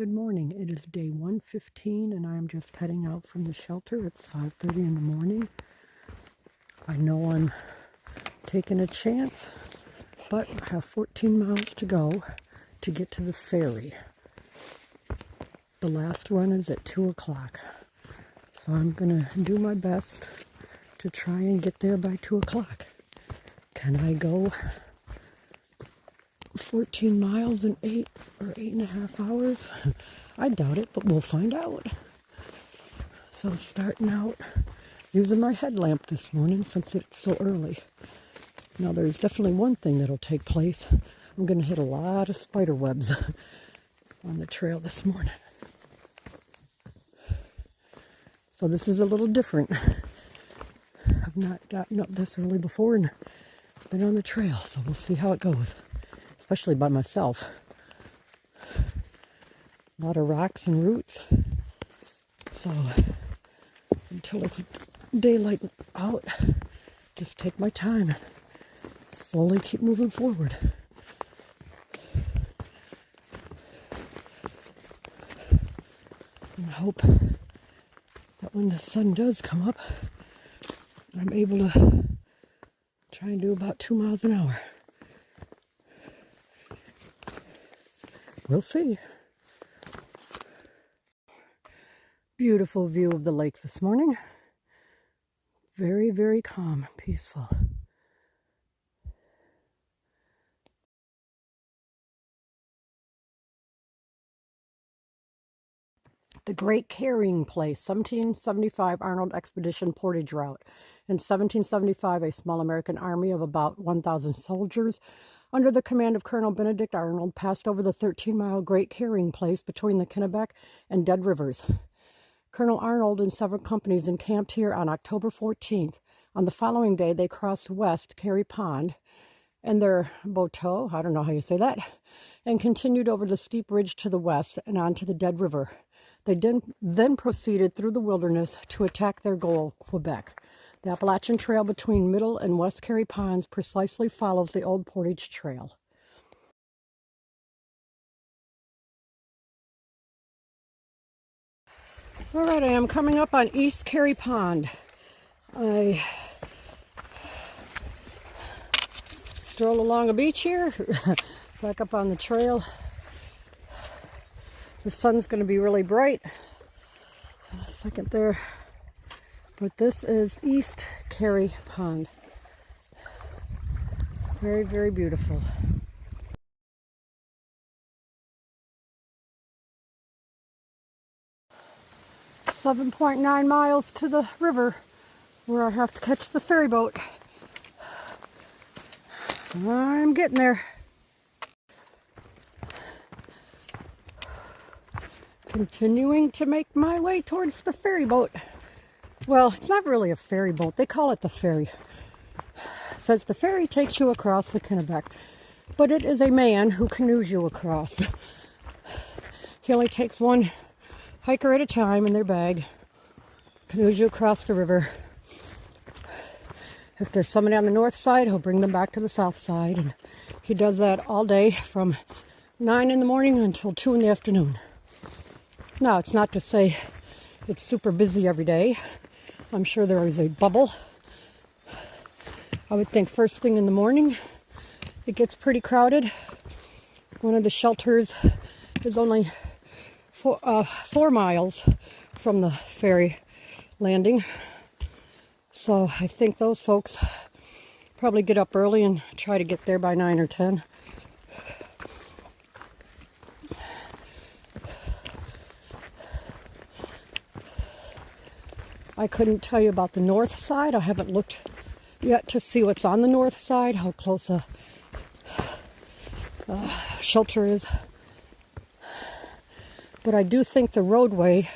Good morning. It is day 115 and I'm just heading out from the shelter. It's 5:30 in the morning. I know I'm taking a chance, but I have 14 miles to go to get to the ferry. The last run is at 2 o'clock. So I'm going to do my best to try and get there by 2 o'clock. Can I go 14 miles in 8 or 8.5 hours? I doubt it, but we'll find out. So starting out using my headlamp this morning since it's so early. Now there's definitely one thing that'll take place. I'm going to hit a lot of spider webs on the trail this morning. So this is a little different. I've not gotten up this early before and been on the trail, so we'll see how it goes. Especially by myself. A lot of rocks and roots. So until it's daylight out, just take my time and slowly keep moving forward. And hope that when the sun does come up, I'm able to try and do about 2 miles an hour. We'll see. Beautiful view of the lake this morning. Very, very calm, peaceful. The Great Carrying Place, 1775 Arnold Expedition Portage Route. In 1775, a small American army of about 1,000 soldiers under the command of Colonel Benedict Arnold passed over the 13-mile Great Carrying Place between the Kennebec and Dead Rivers. Colonel Arnold and several companies encamped here on October 14th. On the following day, they crossed west Carey Pond and their boteau, I don't know how you say that, and continued over the steep ridge to the west and onto the Dead River. They then proceeded through the wilderness to attack their goal, Quebec. The Appalachian Trail between Middle and West Carey Ponds precisely follows the old Portage Trail. All right, I am coming up on East Carey Pond. I stroll along a beach here, back up on the trail. The sun's going to be really bright in a second there. But this is East Carey Pond. Very, very beautiful. .9 miles to the river where I have to catch the ferry boat. I'm getting there. Continuing to make my way towards the ferry boat. Well, it's not really a ferry boat. They call it the ferry. It says the ferry takes you across the Kennebec, but it is a man who canoes you across. He only takes one hiker at a time in their bag, canoes you across the river. If there's somebody on the north side, he'll bring them back to the south side, and he does that all day from 9 in the morning until 2 in the afternoon. Now, it's not to say it's super busy every day. I'm sure there is a bubble. I would think first thing in the morning, it gets pretty crowded. One of the shelters is only 4 miles from the ferry landing. So I think those folks probably get up early and try to get there by 9 or 10. I couldn't tell you about the north side. I haven't looked yet to see what's on the north side, how close a shelter is. But I do think the roadway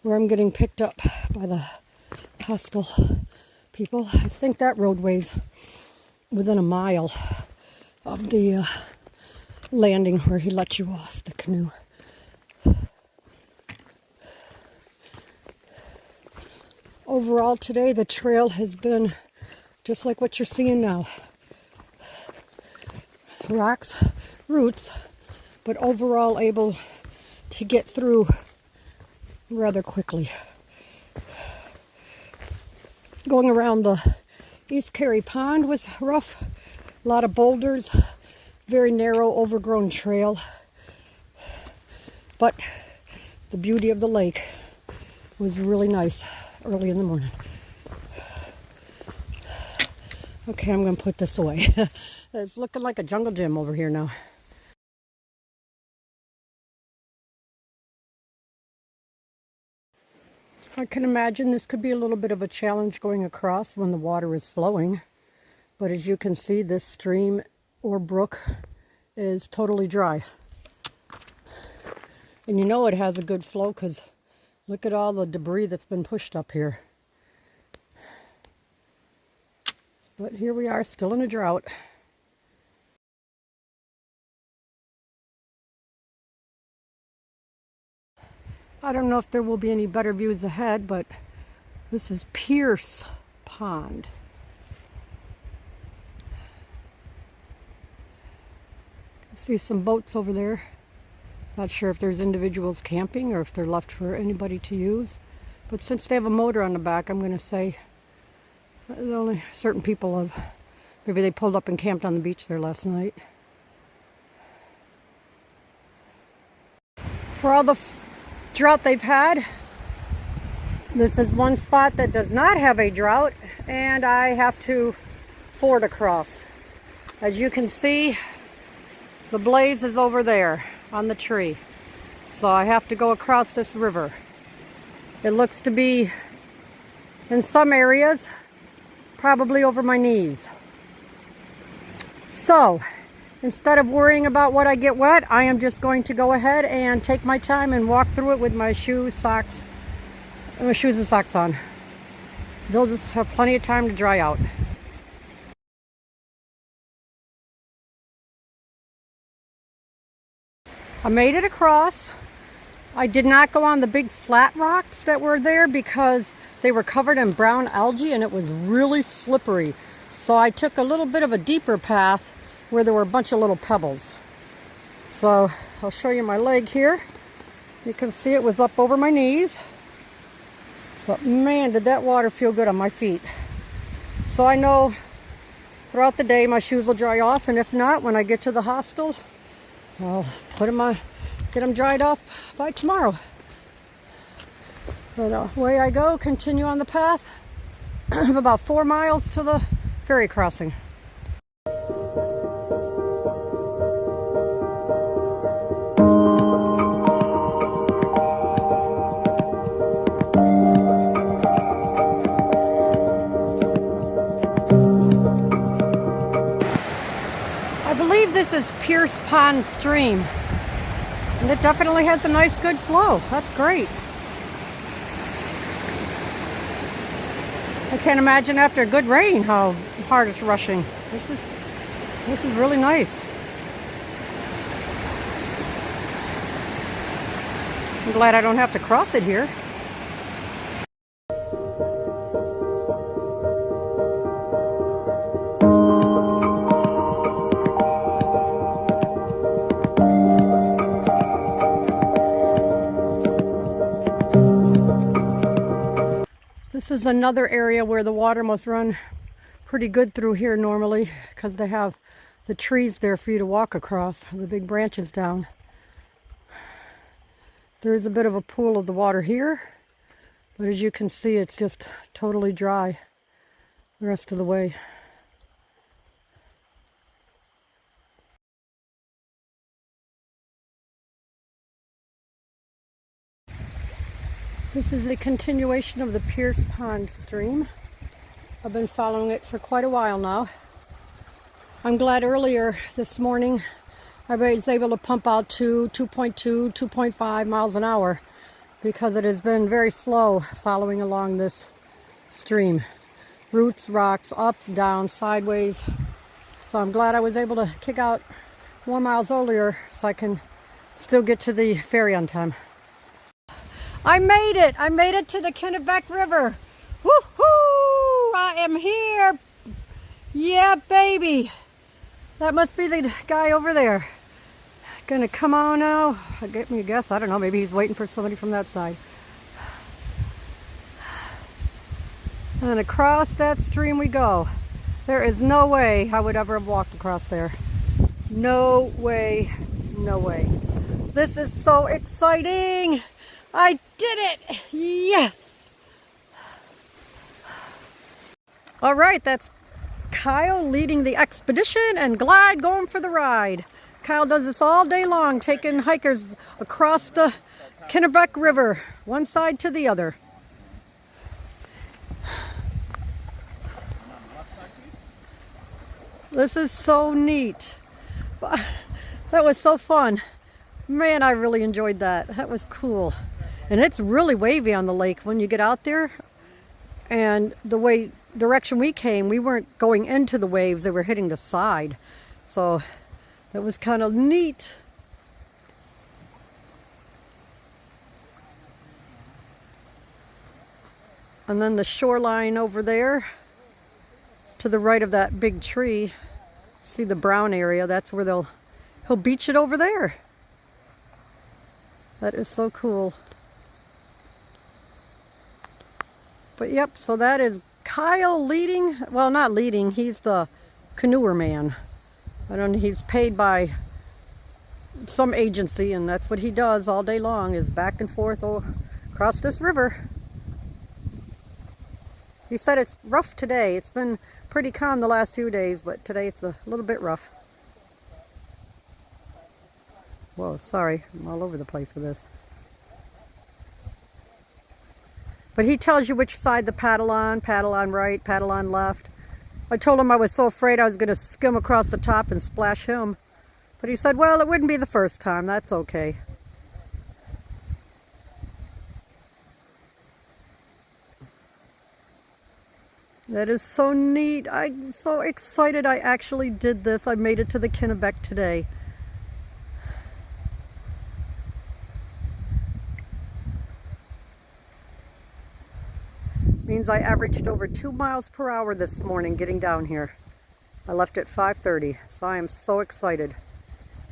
where I'm getting picked up by the hostel people, I think that roadway's within a mile of the landing where he let you off the canoe. Overall today, the trail has been just like what you're seeing now. Rocks, roots, but overall able to get through rather quickly. Going around the East Carry Pond was rough. A lot of boulders, very narrow, overgrown trail. But the beauty of the lake was really nice early in the morning. Okay, I'm going to put this away. It's looking like a jungle gym over here now. I can imagine this could be a little bit of a challenge going across when the water is flowing. But as you can see, this stream or brook is totally dry. And you know it has a good flow because look at all the debris that's been pushed up here. But here we are, still in a drought. I don't know if there will be any better views ahead, but this is Pierce Pond. I see some boats over there. Not sure if there's individuals camping or if they're left for anybody to use. But since they have a motor on the back, I'm going to say only certain people have, maybe they pulled up and camped on the beach there last night. For all the drought they've had, this is one spot that does not have a drought, and I have to ford across. As you can see, the blaze is over there on the tree. So I have to go across this river. It looks to be, in some areas, probably over my knees. So, instead of worrying about what I get wet, I am just going to go ahead and take my time and walk through it with my shoes, socks, and my shoes and socks on. They'll have plenty of time to dry out. I made it across. I did not go on the big flat rocks that were there because they were covered in brown algae and it was really slippery. So I took a little bit of a deeper path where there were a bunch of little pebbles. So I'll show you my leg here. You can see it was up over my knees. But man, did that water feel good on my feet. So I know throughout the day my shoes will dry off, and if not, when I get to the hostel, I'll put them on, get them dried off by tomorrow. But away I go, continue on the path of about 4 miles to the ferry crossing. I believe this is Pierce Pond Stream, and it definitely has a nice good flow. That's great. I can't imagine after a good rain how hard it's rushing. This is really nice. I'm glad I don't have to cross it here. This is another area where the water must run pretty good through here normally because they have the trees there for you to walk across, the big branches down. There is a bit of a pool of the water here, but as you can see, it's just totally dry the rest of the way. This is a continuation of the Pierce Pond stream. I've been following it for quite a while now. I'm glad earlier this morning I was able to pump out to 2.2, 2.5 miles an hour because it has been very slow following along this stream. Roots, rocks, ups, downs, sideways. So I'm glad I was able to kick out 1 mile earlier so I can still get to the ferry on time. I made it! I made it to the Kennebec River! Woohoo! I am here! Yeah, baby! That must be the guy over there. Gonna come on now. Get me a guess. I don't know. Maybe he's waiting for somebody from that side. And across that stream we go. There is no way I would ever have walked across there. No way. No way. This is so exciting. I did it. Yes. All right, that's Kyle leading the expedition and Glide going for the ride. Kyle does this all day long, taking hikers across the Kennebec River, one side to the other. This is so neat. That was so fun. Man, I really enjoyed that. That was cool. And it's really wavy on the lake when you get out there. And the direction we came, we weren't going into the waves, they were hitting the side. So that was kind of neat. And then the shoreline over there, to the right of that big tree, see the brown area, that's where he'll beach it over there. That is so cool. But yep, so that is Kyle leading, well, not leading, he's the canoer man. I don't know, he's paid by some agency, and that's what he does all day long, is back and forth across this river. He said it's rough today. It's been pretty calm the last few days, but today it's a little bit rough. Whoa, sorry, I'm all over the place with this. But he tells you which side to paddle on right, paddle on left. I told him I was so afraid I was going to skim across the top and splash him. But he said, well, it wouldn't be the first time. That's okay. That is so neat. I'm so excited I actually did this. I made it to the Kennebec today. Means I averaged over 2 miles per hour this morning getting down here. I left at 5:30, so I am so excited.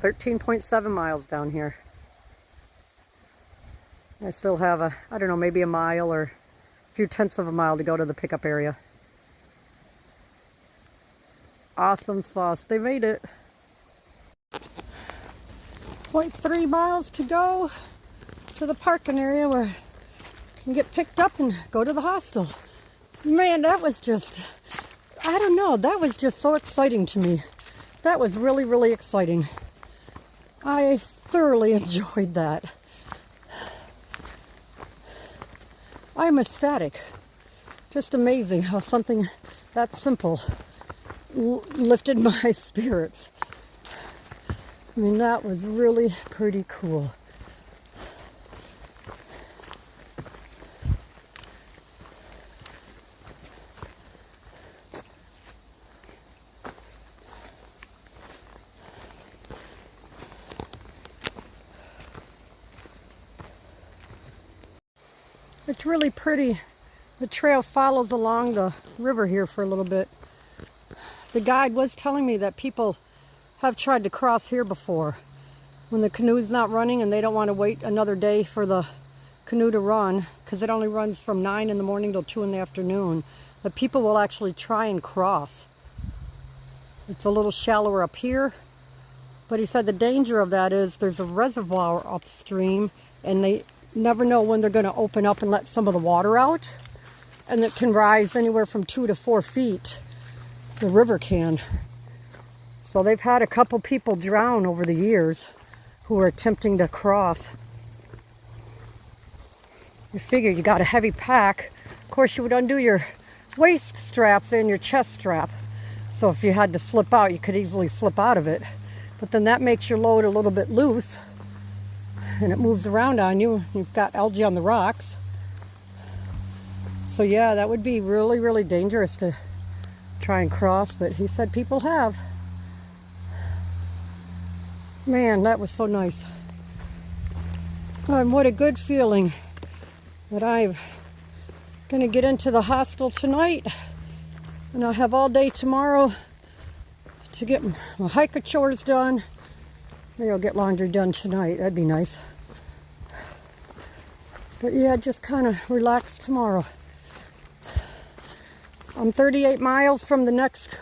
13.7 miles down here. I still have I don't know, maybe a mile or a few tenths of a mile to go to the pickup area. Awesome sauce. They made it. 0.3 miles to go to the parking area where and get picked up and go to the hostel. Man, that was just, I don't know, that was just so exciting to me. That was really, really exciting. I thoroughly enjoyed that. I'm ecstatic. Just amazing how something that simple lifted my spirits. I mean, that was really pretty cool. It's really pretty. The trail follows along the river here for a little bit. The guide was telling me that people have tried to cross here before when the canoe's not running and they don't want to wait another day for the canoe to run, because it only runs from 9 in the morning till 2 in the afternoon. That people will actually try and cross. It's a little shallower up here, but he said the danger of that is there's a reservoir upstream and they never know when they're going to open up and let some of the water out, and it can rise anywhere from 2 to 4 feet. The river can. So they've had a couple people drown over the years who are attempting to cross. You figure you got a heavy pack. Of course, you would undo your waist straps and your chest strap. So if you had to slip out, you could easily slip out of it. But then that makes your load a little bit loose and it moves around on you. You've got algae on the rocks. So yeah, that would be really, really dangerous to try and cross, but he said people have. Man, that was so nice. And what a good feeling that I'm going to get into the hostel tonight, and I'll have all day tomorrow to get my hiker chores done Maybe I'll get laundry done tonight. That'd be nice. But yeah, just kind of relax tomorrow. I'm 38 miles from the next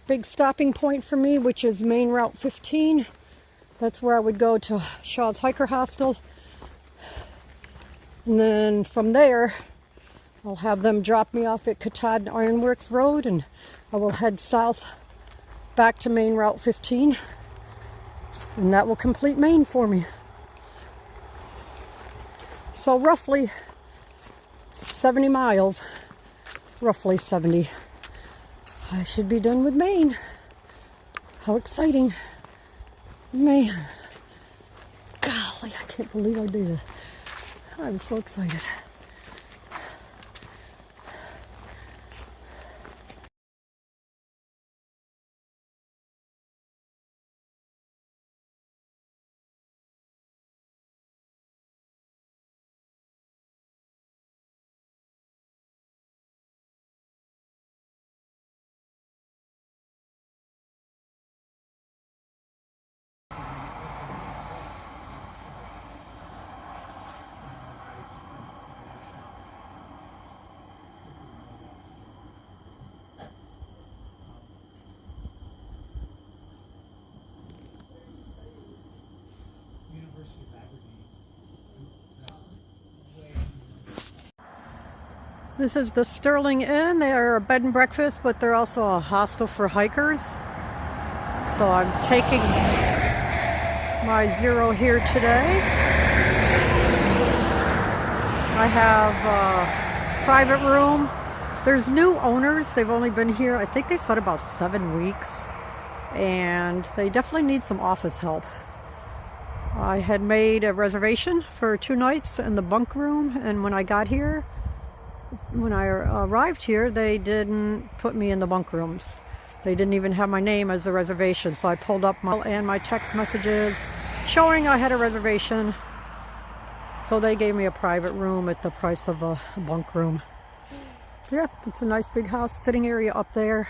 big stopping point for me, which is Main Route 15. That's where I would go to Shaw's Hiker Hostel. And then from there, I'll have them drop me off at Katahdin Ironworks Road, and I will head south back to Main Route 15. And that will complete Maine for me. So roughly 70 miles, roughly 70. I should be done with Maine. How exciting. Man, golly, I can't believe I did it. I'm so excited. This is the Sterling Inn. They are a bed and breakfast, but they're also a hostel for hikers. So I'm taking my zero here today. I have a private room. There's new owners. They've only been here, I think they said about 7 weeks. And they definitely need some office help. I had made a reservation for 2 nights in the bunk room, and when I got here, when I arrived here, they didn't put me in the bunk rooms. They didn't even have my name as a reservation, so I pulled up my text messages showing I had a reservation. So they gave me a private room at the price of a bunk room. Yeah, it's a nice big house, sitting area up there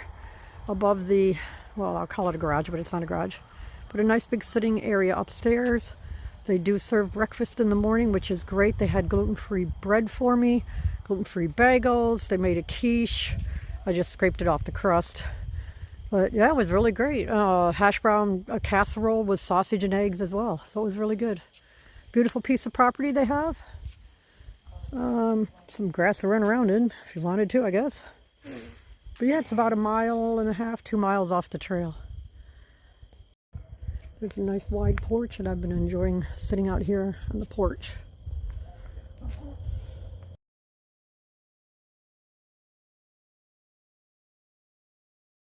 above the, well, I'll call it a garage, but it's not a garage. But a nice big sitting area upstairs. They do serve breakfast in the morning, which is great. They had gluten-free bread for me, gluten-free bagels. They made a quiche. I just scraped it off the crust. But yeah, it was really great. Hash brown casserole with sausage and eggs as well. So it was really good. Beautiful piece of property they have. Some grass to run around in if you wanted to, I guess. But yeah, it's about 1.5 miles, 2 miles off the trail. There's a nice wide porch, and I've been enjoying sitting out here on the porch.